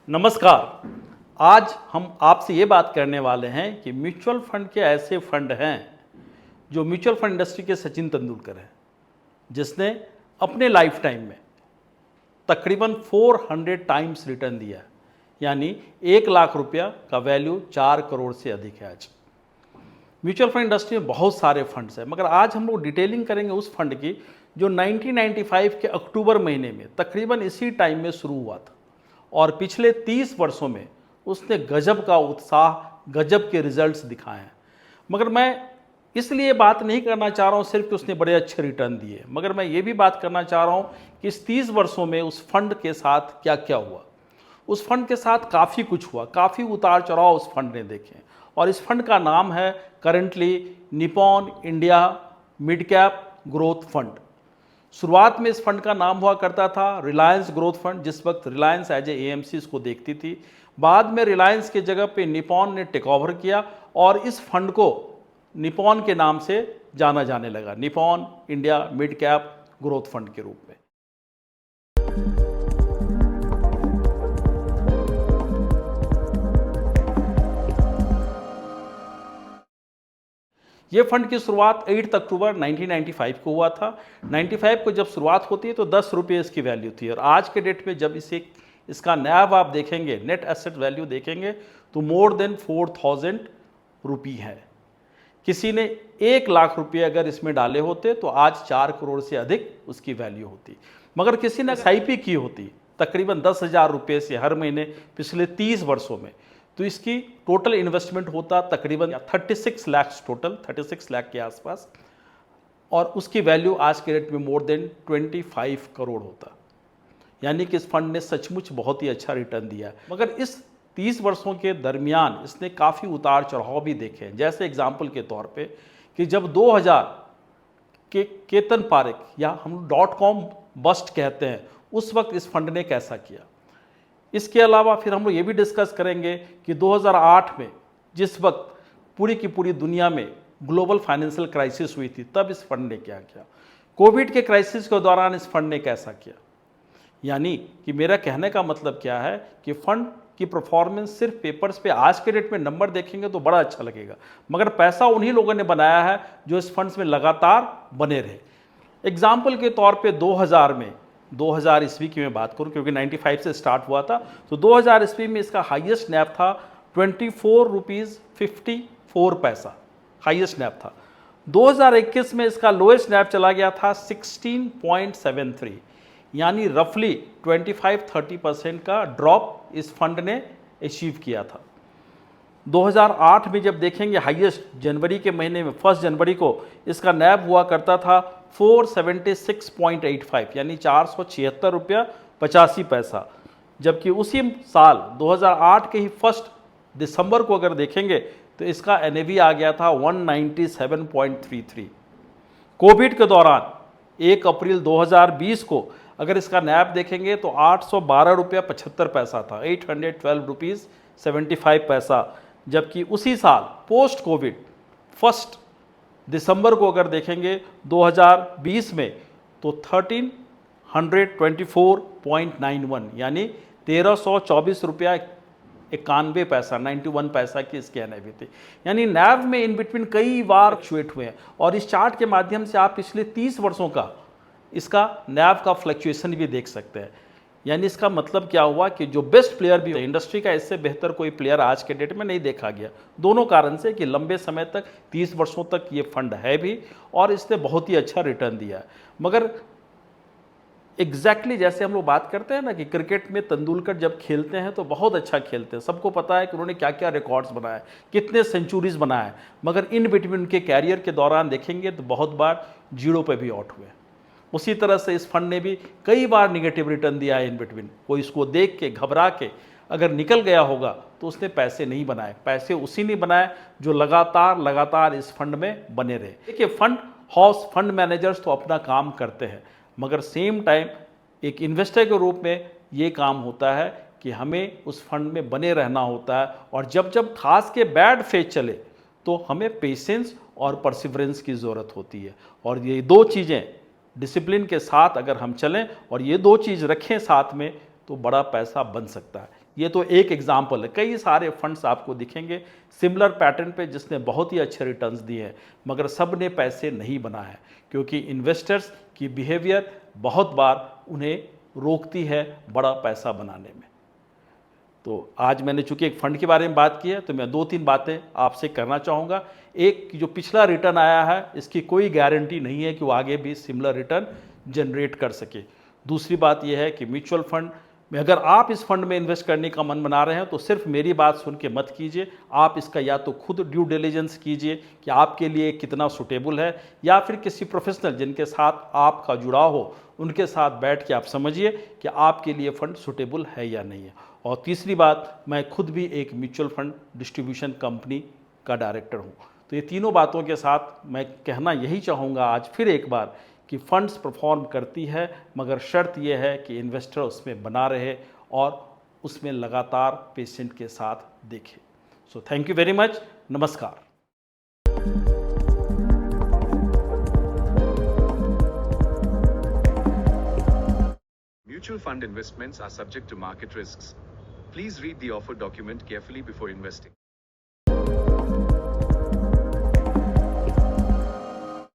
नमस्कार। आज हम आपसे ये बात करने वाले हैं कि म्यूचुअल फंड के ऐसे फंड हैं जो म्यूचुअल फंड इंडस्ट्री के सचिन तेंदुलकर हैं, जिसने अपने लाइफ टाइम में तकरीबन 400 टाइम्स रिटर्न दिया है, यानी 1 लाख रुपया का वैल्यू 4 करोड़ से अधिक है। आज म्यूचुअल फंड इंडस्ट्री में बहुत सारे फंड्स हैं, मगर आज हम लोग डिटेलिंग करेंगे उस फंड की जो 1995 के अक्टूबर महीने में तकरीबन इसी टाइम में शुरू हुआ था और पिछले 30 वर्षों में उसने गजब का उत्साह, गजब के रिजल्ट्स दिखाए हैं। मगर मैं इसलिए बात नहीं करना चाह रहा हूँ सिर्फ कि उसने बड़े अच्छे रिटर्न दिए, मगर मैं ये भी बात करना चाह रहा हूँ कि इस 30 वर्षों में उस फंड के साथ क्या क्या हुआ। उस फंड के साथ काफ़ी कुछ हुआ, काफ़ी उतार चढ़ाव उस फंड ने देखे और इस फंड का नाम है currently Nippon India mid cap growth fund. शुरुआत में इस फंड का नाम हुआ करता था रिलायंस ग्रोथ फंड, जिस वक्त रिलायंस एज एएमसी इसको देखती थी। बाद में रिलायंस के जगह पे निपॉन ने टेक ओवर किया और इस फंड को निपॉन के नाम से जाना जाने लगा, Nippon India mid cap growth fund के रूप में। ये फंड की शुरुआत 8 अक्टूबर 1995 को हुआ था। 95 को जब शुरुआत होती है तो 10 रुपये इसकी वैल्यू थी और आज के डेट में जब इसका नैव आप देखेंगे, नेट एसेट वैल्यू देखेंगे तो मोर देन 4000 रुपी है। किसी ने 1 लाख रुपये अगर इसमें डाले होते तो आज 4 करोड़ से अधिक उसकी वैल्यू होती। मगर किसी ने SIP की होती तकरीबन 10,000 रुपये से हर महीने पिछले 30 वर्षों में, तो इसकी टोटल इन्वेस्टमेंट होता तकरीबन 36 लाख, टोटल 36 लाख के आसपास, और उसकी वैल्यू आज के रेट में मोर देन 25 करोड़ होता। यानी कि इस फंड ने सचमुच बहुत ही अच्छा रिटर्न दिया। मगर इस 30 वर्षों के दरमियान इसने काफ़ी उतार चढ़ाव भी देखे हैं। जैसे एग्जाम्पल के तौर पे कि जब 2000 के केतन पारेख या हम .com बस्ट कहते हैं, उस वक्त इस फंड ने कैसा किया। इसके अलावा फिर हम लोग ये भी डिस्कस करेंगे कि 2008 में जिस वक्त पूरी की पूरी दुनिया में ग्लोबल फाइनेंशियल क्राइसिस हुई थी, तब इस फंड ने क्या किया। कोविड के क्राइसिस के दौरान इस फंड ने कैसा किया। यानी कि मेरा कहने का मतलब क्या है कि फंड की परफॉर्मेंस सिर्फ पेपर्स पे आज के डेट में नंबर देखेंगे तो बड़ा अच्छा लगेगा, मगर पैसा उन्हीं लोगों ने बनाया है जो इस फंड्स में लगातार बने रहे। एग्जाम्पल के तौर पे 2000 ईस्वी की मैं बात करूं क्योंकि 95 से स्टार्ट हुआ था, तो 2000 ईस्वी में इसका हाईएस्ट नैव था 24 रुपीज़ 54 पैसा, हाईएस्ट नैव था। 2021 में इसका लोएस्ट नैव चला गया था 16.73, यानी रफली 25-30% का ड्रॉप इस फंड ने अचीव किया था। 2008 में जब देखेंगे हाईएस्ट जनवरी के महीने में 1 जनवरी को इसका नैव हुआ करता था 476.85, यानी 476 रुपया 85 पैसा, जबकि उसी साल 2008 के ही 1 दिसंबर को अगर देखेंगे तो इसका NAV आ गया था 197.33। कोविड के दौरान 1 अप्रैल 2020 को अगर इसका नैव देखेंगे तो 812 रुपया 75 पैसा था, 812 रुपीज़ 75 पैसा, जबकि उसी साल पोस्ट कोविड 1 दिसंबर को अगर देखेंगे 2020 में तो 1324.91, यानी 1324 रुपया 91 पैसा, 91 पैसा की इसके NAV थी। यानी नैव में इन बिटवीन कई बार फ्लक्चुएट हुए हैं और इस चार्ट के माध्यम से आप पिछले 30 वर्षों का इसका नैव का फ्लक्चुएशन भी देख सकते हैं। यानी इसका मतलब क्या हुआ कि जो बेस्ट प्लेयर भी इंडस्ट्री का, इससे बेहतर कोई प्लेयर आज के डेट में नहीं देखा गया। दोनों कारण से कि लंबे समय तक 30 वर्षों तक ये फंड है भी और इसने बहुत ही अच्छा रिटर्न दिया है। मगर एग्जैक्टली जैसे हम लोग बात करते हैं ना कि क्रिकेट में तेंदुलकर जब खेलते हैं तो बहुत अच्छा खेलते हैं, सबको पता है कि उन्होंने क्या क्या रिकॉर्ड्स बनाए, कितने सेंचुरीज बनाए, मगर इन बिटवीन उनके कैरियर के दौरान देखेंगे तो बहुत बार 0 पे भी आउट हुए। उसी तरह से इस फंड ने भी कई बार निगेटिव रिटर्न दिया है इन बिटवीन। कोई इसको देख के घबरा के अगर निकल गया होगा तो उसने पैसे नहीं बनाए, पैसे उसी ने बनाए जो लगातार इस फंड में बने रहे। देखिए, फंड हाउस, फंड मैनेजर्स तो अपना काम करते हैं, मगर सेम टाइम एक इन्वेस्टर के रूप में ये काम होता है कि हमें उस फंड में बने रहना होता है और जब खास के बैड फेज चले तो हमें पेशेंस और परसिवरेंस की ज़रूरत होती है। और ये 2 चीज़ें डिसिप्लिन के साथ अगर हम चलें और ये 2 चीज़ रखें साथ में तो बड़ा पैसा बन सकता है। ये तो एक एग्जाम्पल है, कई सारे फंड्स आपको दिखेंगे सिमिलर पैटर्न पे जिसने बहुत ही अच्छे रिटर्न्स दिए हैं, मगर सब ने पैसे नहीं बनाए हैं क्योंकि इन्वेस्टर्स की बिहेवियर बहुत बार उन्हें रोकती है बड़ा पैसा बनाने में। तो आज मैंने चूंकि एक फंड के बारे में बात की है तो मैं 2-3 बातें आपसे करना चाहूँगा। एक, जो पिछला रिटर्न आया है इसकी कोई गारंटी नहीं है कि वो आगे भी सिमिलर रिटर्न जनरेट कर सके। दूसरी बात यह है कि म्यूचुअल फंड में अगर आप इस फंड में इन्वेस्ट करने का मन बना रहे हैं तो सिर्फ मेरी बात सुन के मत कीजिए, आप इसका या तो खुद ड्यू डिलिजेंस कीजिए कि आपके लिए कितना सुटेबल है, या फिर किसी प्रोफेशनल जिनके साथ आपका जुड़ाव हो उनके साथ बैठ के आप समझिए कि आपके लिए फ़ंड सुटेबल है या नहीं है। और तीसरी बात, मैं खुद भी एक म्यूचुअल फंड डिस्ट्रीब्यूशन कंपनी का डायरेक्टर हूँ। तो ये तीनों बातों के साथ मैं कहना यही चाहूँगा आज फिर एक बार कि फंड्स परफॉर्म करती है, मगर शर्त यह है कि इन्वेस्टर उसमें बना रहे और उसमें लगातार पेशेंट के साथ देखे। So thank you very much. नमस्कार। Mutual fund investments are subject to market risks. Please read the offer document carefully before investing.